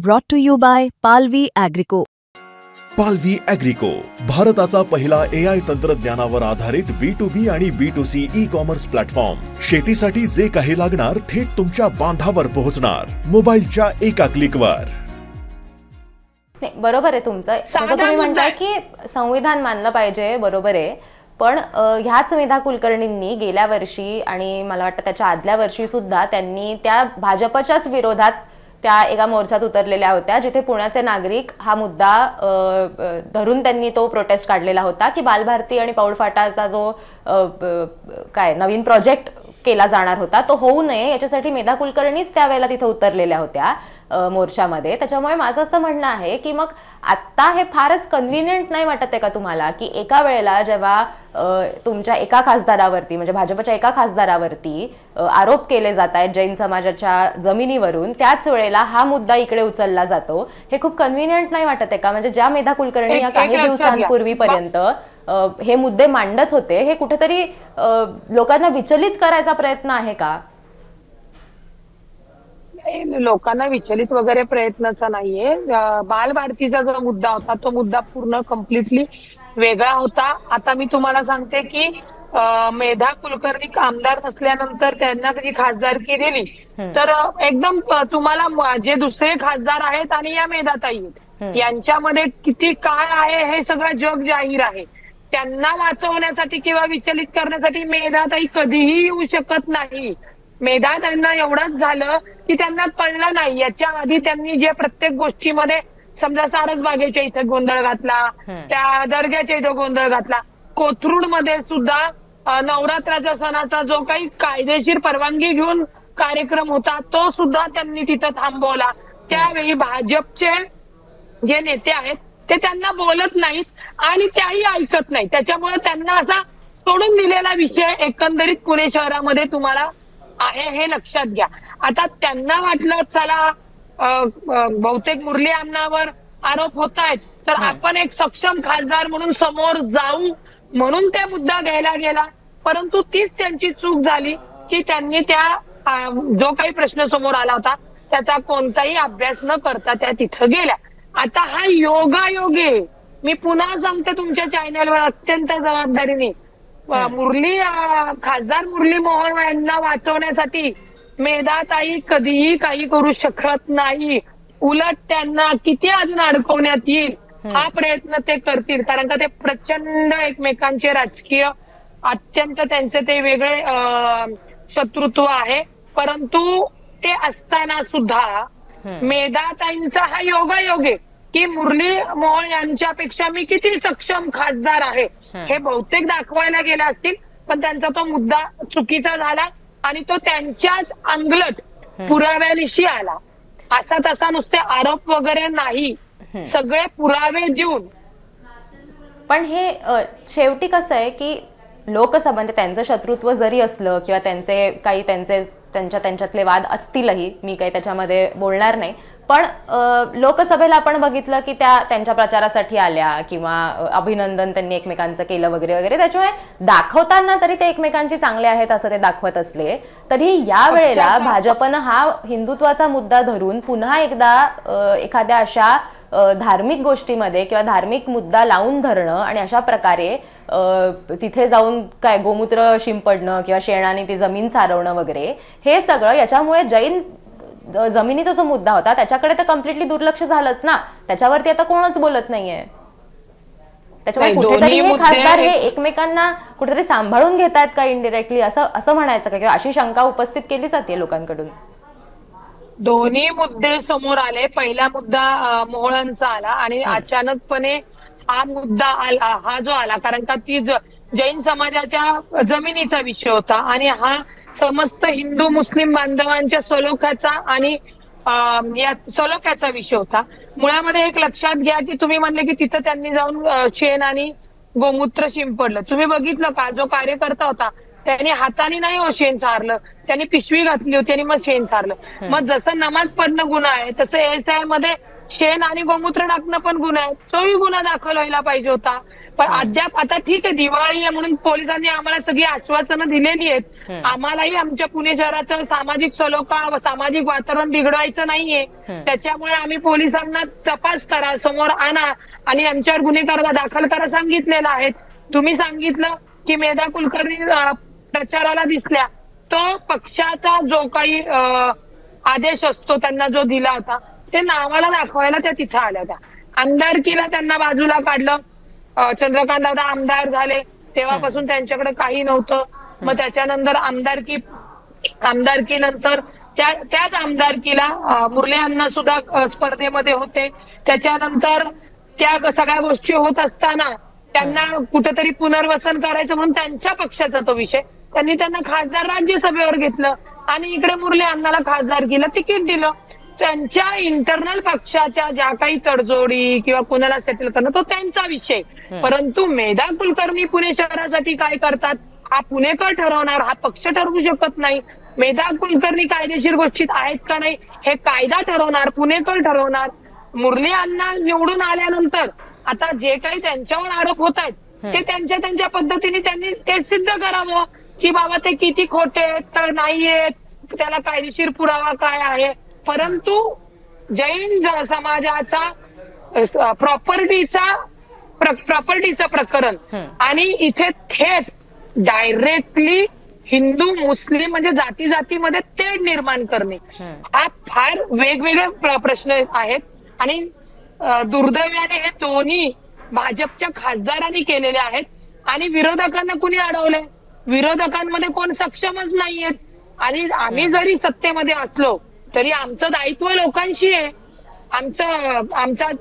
Brought to you by Palvi Agrico. पालवी ॲग्रिको, भारताचा पहिला AI तंत्रज्ञानावर आधारित B2B आणि B2C ई-कॉमर्स प्लॅटफॉर्म. शेतीसाठी जे काही लागणार थेट तुमच्या बांधावर पोहोचणार, मोबाईलच्या एका क्लिकवर. बरोबर आहे तुमचं. तुम्ही म्हणताय की संविधान मानलं पाहिजे, बरोबर आहे. पण ह्याच मेधा कुलकर्णींनी गेल्या वर्षी आणि मला वाटतं त्याच्या आदल्या वर्षी सुद्धा त्यांनी त्या भाजपच्याच विरोधात त्या एका मोर्चात उतरलेल्या होत्या, जिथे पुण्याचे नागरिक हा मुद्दा धरून त्यांनी तो प्रोटेस्ट काढलेला होता की बालभारती आणि पौड फाटाचा जो काय नवीन प्रोजेक्ट केला जाणार होता तो होऊ नये, याच्यासाठी मेधा कुलकर्णीच त्यावेळेला तिथे उतरलेल्या होत्या मोर्चामध्ये. त्याच्यामुळे माझं असं म्हणणं आहे की मग आता हे फारच कन्व्हिनियंट नाही वाटत आहे का तुम्हाला की एका वेळेला जेव्हा तुमच्या एका खासदारावरती म्हणजे भाजपच्या एका खासदारावरती आरोप केले जात आहेत जैन समाजाच्या जमिनीवरून, त्याच वेळेला हा मुद्दा इकडे उचलला जातो. हे खूप कन्व्हिनियंट नाही वाटत आहे का? म्हणजे ज्या मेधा कुलकर्णी या काही दिवसांपूर्वीपर्यंत हे मुद्दे मांडत होते, हे कुठेतरी लोकांना विचलित करायचा प्रयत्न आहे का? लोकांना विचलित वगैरे प्रयत्नाचा नाहीये. बालभारतीचा जो मुद्दा होता तो मुद्दा पूर्ण कम्प्लिटली वेगळा होता. आता मी तुम्हाला सांगते की मेधा कुलकर्णी आमदार नसल्यानंतर त्यांना कधी खासदारकी दिली तर एकदम तुम्हाला जे दुसरे खासदार आहेत आणि या मेधाताई यांच्यामध्ये किती काय आहे हे सगळं जग जाहीर आहे. त्यांना वाचवण्यासाठी किंवा विचलित करण्यासाठी मेधाताई कधीही येऊ शकत नाही. मेधा त्यांना एवढंच झालं की त्यांना कळलं नाही. याच्या आधी त्यांनी जे प्रत्येक गोष्टीमध्ये समजा सारसबागेच्या इथे गोंधळ घातला, त्या दर्ग्याच्या इथे गोंधळ घातला, कोथरूडमध्ये सुद्धा नवरात्राच्या सणाचा जो काही कायदेशीर परवानगी घेऊन कार्यक्रम होता तो सुद्धा त्यांनी तिथं थांबवला. त्यावेळी भाजपचे जे नेते आहेत ते त्यांना बोलत नाहीत आणि त्याही ऐकत नाही. त्याच्यामुळे त्यांना असा सोडून दिलेला विषय एकंदरीत पुणे शहरामध्ये तुम्हाला आहे हे लक्षात घ्या. आता त्यांना वाटलं चला बहुतेक मुरली अण्णावर आरोप होत आहेत तर आपण एक सक्षम खासदार म्हणून समोर जाऊ म्हणून त्या मुद्दा घ्यायला गेला. परंतु तीच त्यांची चूक झाली की त्यांनी त्या जो काही प्रश्न समोर आला होता त्याचा कोणताही अभ्यास न करता त्या तिथं गेल्या. आता हा योगायोग आहे. मी पुन्हा सांगते तुमच्या चॅनलवर अत्यंत जबाबदारीने, खासदार मुरली मोहोळ यांना वाचवण्यासाठी मेधाताई कधीही काही करू शकत नाही. उलट त्यांना किती अजून अडकवण्यात येईल हा प्रयत्न ते करतील. कारण का ते प्रचंड एकमेकांचे राजकीय अत्यंत त्यांचे ते वेगळे शत्रुत्व आहे. परंतु ते असताना सुद्धा मेधाताईंचा हा योगायोग आहे की मुरली मोहोळ यांच्यापेक्षा मी किती सक्षम खासदार आहे हे बहुतेक दाखवायला गेले असतील. पण त्यांचा तो मुद्दा चुकीचा झाला आणि तो त्यांच्याच अंगलट पुराव्यानिशी आला. असा तसा नुसते आरोप वगैरे नाही, सगळे पुरावे देऊन. पण हे शेवटी कसं आहे की लोकसभा म्हणजे त्यांचं शत्रुत्व जरी असलं किंवा त्यांचे काही त्यांच्यातले वाद असतीलही, मी काही त्याच्यामध्ये बोलणार नाही. पण लोकसभेला आपण बघितलं की त्या त्यांच्या प्रचारासाठी आल्या किंवा अभिनंदन त्यांनी एकमेकांचं केलं वगैरे वगैरे. त्याच्यामुळे दाखवताना तरी ते एकमेकांची चांगले आहेत असं ते दाखवत असले तरी या वेळेला भाजपनं हा हिंदुत्वाचा मुद्दा धरून पुन्हा एकदा एखाद्या अशा धार्मिक गोष्टीमध्ये किंवा धार्मिक मुद्दा लावून धरणं आणि अशा प्रकारे तिथे जाऊन काय गोमूत्र शिंपडणं किंवा शेणाने ती जमीन सारवणं वगैरे हे सगळं, याच्यामुळे जैन जमिनीचा जो मुद्दा होता त्याच्याकडे तर कम्प्लिटली दुर्लक्ष झालंच ना. त्याच्यावरती आता कोणच बोलत नाहीये. त्याच्यामुळे कुठेतरी हे खासदार हे एकमेकांना कुठेतरी सांभाळून घेतात का इनडिरेक्टली असं म्हणायचं का, किंवा अशी शंका उपस्थित केली जाते लोकांकडून? दोन्ही मुद्दे समोर आले. पहिला मुद्दा मोहोळांचा आला आणि अचानकपणे हा मुद्दा आला, हा जो आला कारण का ती जैन समाजाच्या जमिनीचा विषय होता आणि हा समस्त हिंदू मुस्लिम बांधवांच्या सलोख्याचा आणि या सलोख्याचा विषय होता. मुळामध्ये एक लक्षात घ्या की तुम्ही म्हणले की तिथं त्यांनी जाऊन शेण आणि गोमूत्र शिंपडलं. तुम्ही बघितलं का जो कार्यकर्ता होता त्यांनी हाताने नाही शेण सारलं, त्यांनी पिशवी घातली होती आणि मग शेण सारलं. मग जसं नमाज पडणं गुन्हा आहे तसं एसआय मध्ये शेण आणि गोमूत्र टाकणं पण गुन्हा आहे, तोही गुन्हा दाखल व्हायला पाहिजे होता. पण अद्याप आता ठीक आहे, दिवाळी आहे म्हणून पोलिसांनी आम्हाला सगळी आश्वासनं दिलेली आहेत. आम्हालाही आमच्या पुणे शहराचं सामाजिक सलोखा सामाजिक वातावरण बिघडवायचं नाहीये. त्याच्यामुळे आम्ही पोलिसांना तपास करा, समोर आणा आणि आमच्यावर गुन्हे दाखल करा सांगितलेलं आहे. तुम्ही सांगितलं की मेधा कुलकर्णी प्रचाराला दिसल्या, तो पक्षाचा जो काही आदेश असतो त्यांना जो दिला होता ते नावाला दाखवायला त्या तिथं आल्या होत्या. आमदारकीला त्यांना बाजूला काढलं. चंद्रकांत दादा आमदार झाले तेव्हापासून त्यांच्याकडे काही नव्हतं. मग त्याच्यानंतर आमदारकी नंतर त्याच आमदारकीला मुरली अण्णा सुद्धा स्पर्धेमध्ये होते. त्याच्यानंतर त्या सगळ्या गोष्टी होत असताना त्यांना कुठेतरी पुनर्वसन करायचं म्हणून त्यांच्या पक्षाचा तो विषय, त्यांनी त्यांना खासदार राज्यसभेवर घेतलं आणि इकडे मुरली अण्णाला खासदारकीला तिकीट दिलं. त्यांच्या इंटरनल पक्षाच्या ज्या काही तडजोडी किंवा कोणाला सेटल करणं तो त्यांचा विषय. परंतु मेधा कुलकर्णी पुणे शहरासाठी काय करतात हा पुणेकर ठरवणार, हा पक्ष ठरवू शकत नाही. मेधा कुलकर्णी कायदेशीर गोष्टीत आहेत का नाही हे कायदा ठरवणार, पुणेकर ठरवणार. मुरली अण्णा निवडून आल्यानंतर आता जे काही त्यांच्यावर आरोप होत आहेत ते त्यांच्या पद्धतीने त्यांनी ते सिद्ध करावं की बाबा ते किती खोटे आहेत तर नाहीयेत, त्याला कायदेशीर पुरावा काय आहे. परंतु जैन समाजाचा प्रॉपर्टीचं प्रकरण आणि इथे थेट डायरेक्टली हिंदू मुस्लिम म्हणजे जातीमध्ये तेढ निर्माण करणे हा फार वेगवेगळे प्रश्न आहेत. आणि दुर्दैवाने हे दोन्ही भाजपच्या खासदारांनी केलेले आहेत आणि विरोधकांना कुणी अडवलंय, विरोधकांमध्ये कोण सक्षमच नाहीयेत. आणि आम्ही जरी सत्तेमध्ये असलो तरी आमचं दायित्व लोकांशी आहे.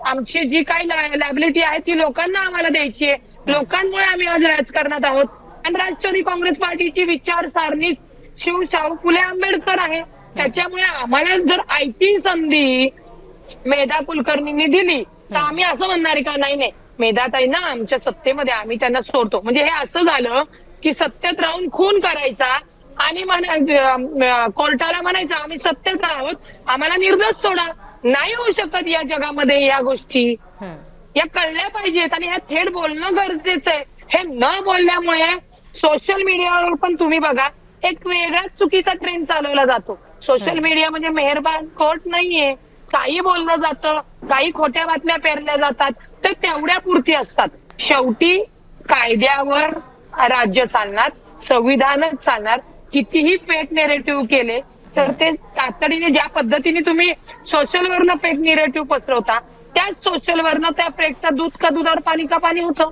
आमची जी काही लायबिलिटी आहे ती लोकांना आम्हाला द्यायची आहे. लोकांमुळे आम्ही आज राजकारणात आहोत आणि राष्ट्रवादी काँग्रेस पार्टीची विचारसारणी शाहू फुले आंबेडकर आहे. त्याच्यामुळे आम्हाला जर आयती संधी मेधा कुलकर्णींनी दिली तर आम्ही असं म्हणणार आहे का नाही मेधाताई ना आमच्या सत्तेमध्ये आम्ही त्यांना सोडतो. म्हणजे हे असं झालं की सत्तेत राहून खून करायचा आणि कोर्टाला म्हणायचं आम्ही सत्तेत आहोत आम्हाला निर्दोष सोडा. नाही होऊ शकत या जगामध्ये या गोष्टी, या कळल्या पाहिजेत आणि ह्या थेट बोलणं गरजेचं आहे. हे न बोलल्यामुळे सोशल मीडियावर पण तुम्ही बघा एक वेगळाच चुकीचा ट्रेंड चालवला जातो. सोशल मीडिया म्हणजे मेहरबान कोर्ट नाहीये, काही बोललं जातं, काही खोट्या बातम्या पेरल्या जातात तर तेवढ्या पुरती असतात. शेवटी कायद्यावर राज्य चालणार, संविधानच चालणार. कितीही फेक नेरेटिव्ह केले तर ते तातडीने ज्या पद्धतीने तुम्ही सोशलवरनं फेक नेरेटिव्ह पसरवता त्याच सोशलवरनं त्या फेकचा दूध का दुधावर पाणी का पाणी होतं.